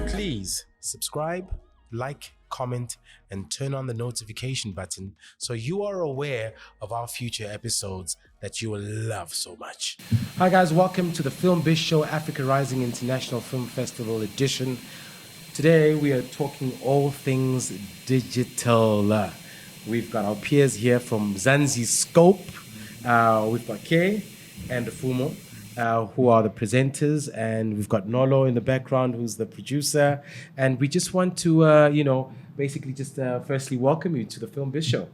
Please subscribe, like, comment, and turn on the notification button so you are aware of our future episodes that you will love so much. Hi guys, welcome to the Film Biz Show Africa Rising International Film Festival edition. Today we are talking all things digital. We've got our peers here from Mzansi'z Scope. We've got Kay and Fumo, who are the presenters, and we've got Nolo in the background, who's the producer. And we just want to, basically just firstly welcome you to the Film Biz Show.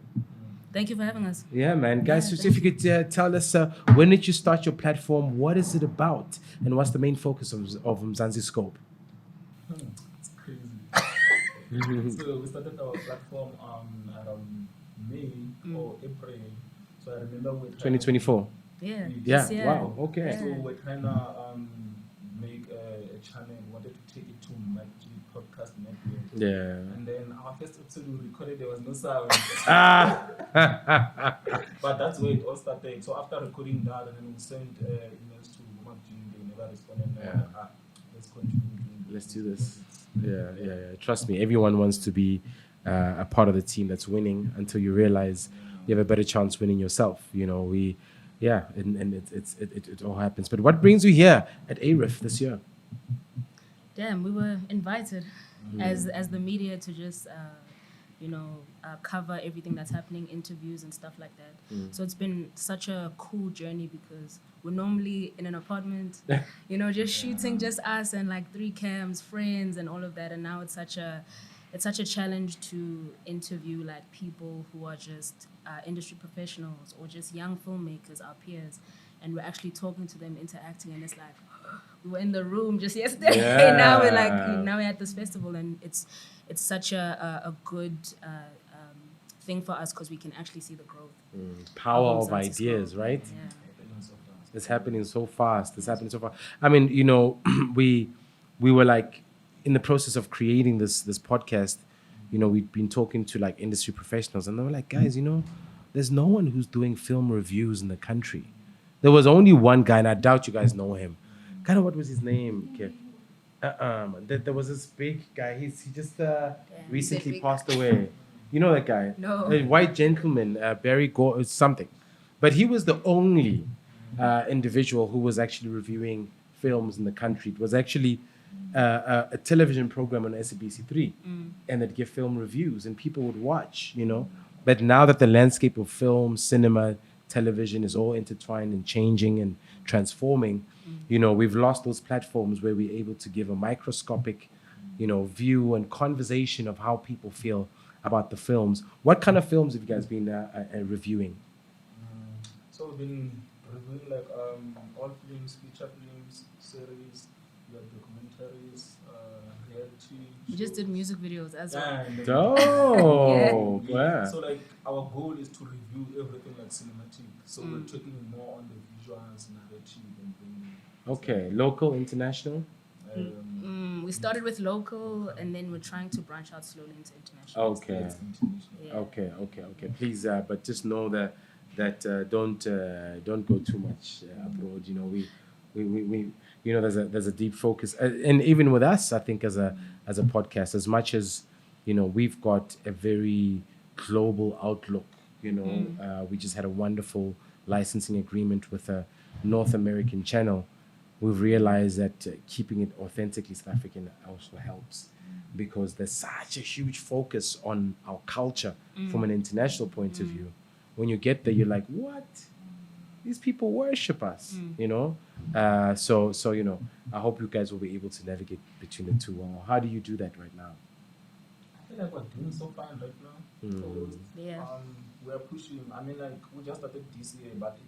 Thank you for having us. Yeah, man. Guys, so if you could tell us, when did you start your platform? What is it about? And what's the main focus of Mzansi'z Scope? It's crazy. So we started our platform around May or April. So I remember we 2024. Yeah. Yeah. Yeah. Wow. Okay. Yeah. So we're trying to make a channel. We wanted to take it to Magic Podcast Network. Yeah. And then our first episode we recorded, there was no sound. But that's where it all started. So after recording that, and then we sent emails to Magic, they never responded. Yeah. Let's continue doing this. Let's do this. Yeah. Trust me, everyone wants to be a part of the team that's winning until you realize you have a better chance winning yourself. You know, and it all happens. But what brings you here at ARIFF this year? Damn, we were invited as the media to just cover everything that's happening, interviews and stuff like that. So it's been such a cool journey because we're normally in an apartment, just shooting just us and like 3 cams, friends and all of that. And now it's such a challenge to interview like people who are just industry professionals or just young filmmakers, our peers, and we're actually talking to them, interacting, and it's like we were in the room just yesterday. Yeah. now we're at this festival, and it's such a good thing for us because we can actually see the growth. Power of of Mzansi'z ideas, Scope. right? Yeah. It's happening so fast. I mean, we were like in the process of creating this podcast. We'd been talking to like industry professionals, and they were like, guys, there's no one who's doing film reviews in the country. There was only one guy, and I doubt you guys know him. Kind of, what was his name, Kev? There was this big guy. He just recently passed away. You know that guy? No. A white gentleman, Barry Gore, something. But he was the only individual who was actually reviewing films in the country. It was actually a television program on SABC3, and they'd give film reviews, and people would watch. But now that the landscape of film, cinema, television is all intertwined and changing and transforming, we've lost those platforms where we're able to give a microscopic, view and conversation of how people feel about the films. What kind of films have you guys been reviewing? So we've been reviewing like all films, feature films, series, documentaries, reality. We just did music videos as well. Yeah, and then Oh, yeah. So like our goal is to review everything like cinematic. So we're taking more on the visuals, narrative, and then Okay, local, international? We started with local, and then we're trying to branch out slowly into international. Okay. it's international. Yeah. Okay. Please, but just know that don't go too much abroad. We there's a deep focus, and even with us, I think as a podcast, as much as we've got a very global outlook. We just had a wonderful licensing agreement with a North American channel. We've realized that keeping it authentically South African also helps, because there's such a huge focus on our culture from an international point of view. When you get there, you're like, what? These people worship us, So I hope you guys will be able to navigate between the two. How do you do that right now? I feel like we're doing so fine right now. So, Yeah. we're pushing. I mean, like we just started this year, but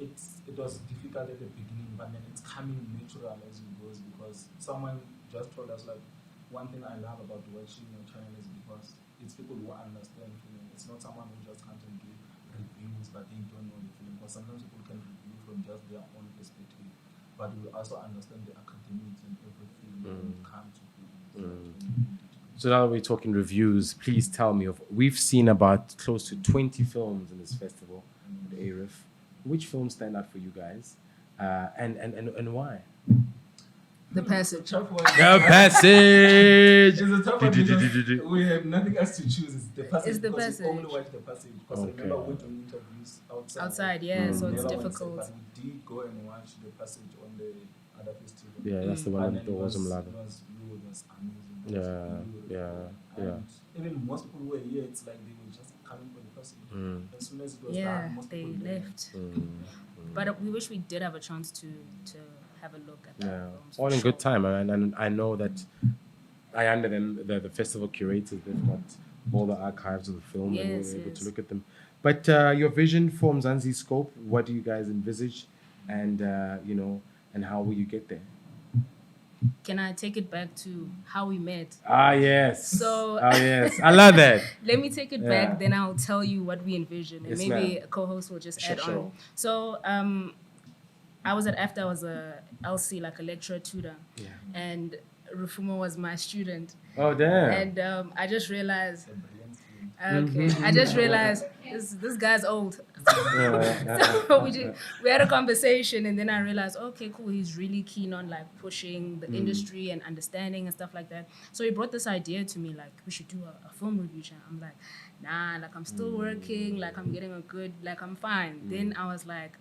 it was difficult at the beginning, but then it's coming natural as it goes, because someone just told us like one thing I love about watching your channel is because it's people who understand film. It's not someone who just comes and give reviews but they don't know the film. Because sometimes people can review from just their own perspective, but we also understand the academics and everything when it comes to film. So now that we're talking reviews, please tell me we've seen about close to 20 films in this festival at ARIFF. Which films stand out for you guys, and why? The Passage. Tough one. The Passage. It's a tough one because we have nothing else to choose. It's The Passage. It's The because Passage. We only watch The Passage. Because remember, we're doing interviews outside. Outside, yeah, so it's Never went difficult. inside, but we did go and watch The Passage on the other festival. Yeah, that's the one And that then it was was Mlado. amazing. It was Yeah, beautiful. yeah. And even most people who were here, it's like they were just coming for The Passage. As soon as it was Yeah, done, most they people left. But we wish we did have a chance to have a look at that. Yeah, films, all for in sure. good time, and I know that I under them the festival curators, they've got all the archives of the film, and Yes, we're able to yes. look at them. But your vision for Mzansi'z scope, what do you guys envisage, and and how will you get there? Can I take it back to how we met? Ah yes. So- yes, I love that. Let me take it Yeah. back, then I'll tell you what we envision, and Yes, maybe ma'am. a co-host will just Sure, add sure. on. So I was at AFTA, I was a LC, like a lecturer tutor, Yeah. and Rufumo was my student, Oh damn. and I just realized, It's a brilliant film. okay, I just realized this guy's old. Yeah. So we had a conversation, and then I realized, okay, cool, he's really keen on like pushing the industry and understanding and stuff like that. So he brought this idea to me, like we should do a film review channel. I'm like, nah, like I'm still working, like I'm getting a good, like I'm fine. Then I was like,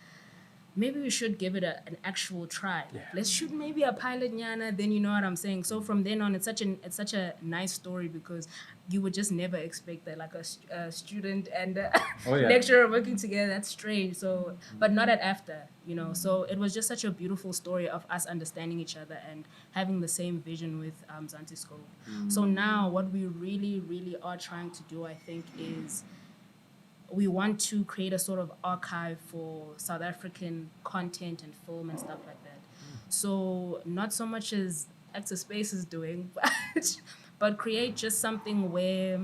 maybe we should give it an actual try. Yeah. Let's shoot maybe a pilot, Nyana, then you know what I'm saying. So from then on, it's such a nice story because you would just never expect that, like a student and a Oh, yeah. lecturer working together. That's strange. So, but not at AFTA, So it was just such a beautiful story of us understanding each other and having the same vision with Mzansi'z Scope. So now what we really, really are trying to do, I think, is we want to create a sort of archive for South African content and film and stuff like that. So not so much as Actor Space is doing, but create just something where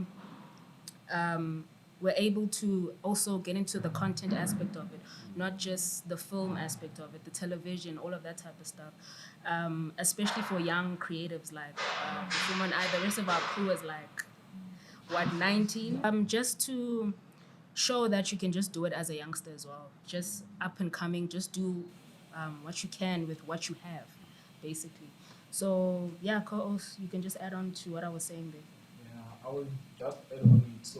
we're able to also get into the content aspect of it, not just the film aspect of it, the television, all of that type of stuff. Especially for young creatives like Fuma and I, the rest of our crew is like, 19? Just to show that you can just do it as a youngster as well. Just up and coming, just do what you can with what you have, basically. So yeah, co-host, you can just add on to what I was saying there. Yeah, I will just add on it. So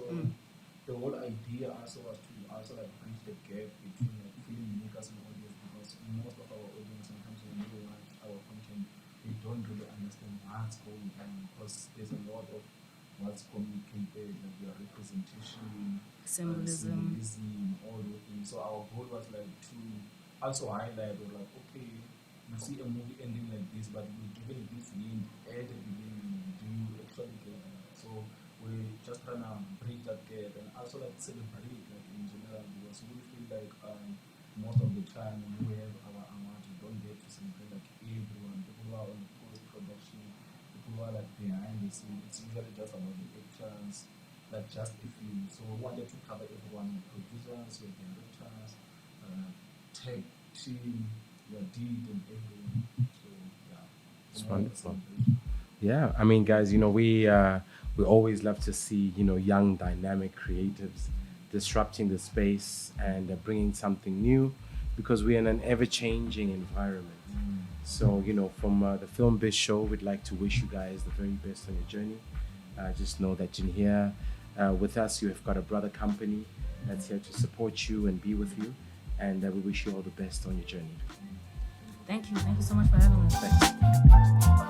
the whole idea also was to also like bridge the gap between like filmmakers and audience, because most of our audience sometimes when they watch our content, they don't really understand what's going on, because there's a lot of what's communicated, like your representation, Symbolism. all those things. So our goal was like to also highlight, or like, okay, you see a movie ending like this, but we're given this hint at the beginning. Do you actually get that? So we're just trying to bridge that gap and also like celebrate, like in general, because we feel like most of the time when we have our awards, we don't get to celebrate like everyone. People who are on the post-production, people who are like behind the scenes. It's usually just about the actors, like just a few. So we wanted to cover everyone: producers, your directors, tech team, your lead, and everyone. So yeah, It's wonderful. Yeah, I mean, guys, we always love to see young, dynamic creatives disrupting the space and bringing something new, because we're in an ever-changing environment. So from the Film Biz Show, we'd like to wish you guys the very best on your journey. Just know that in here with us, you have got a brother company that's here to support you and be with you, and we wish you all the best on your journey. Thank you so much for having us. Thanks.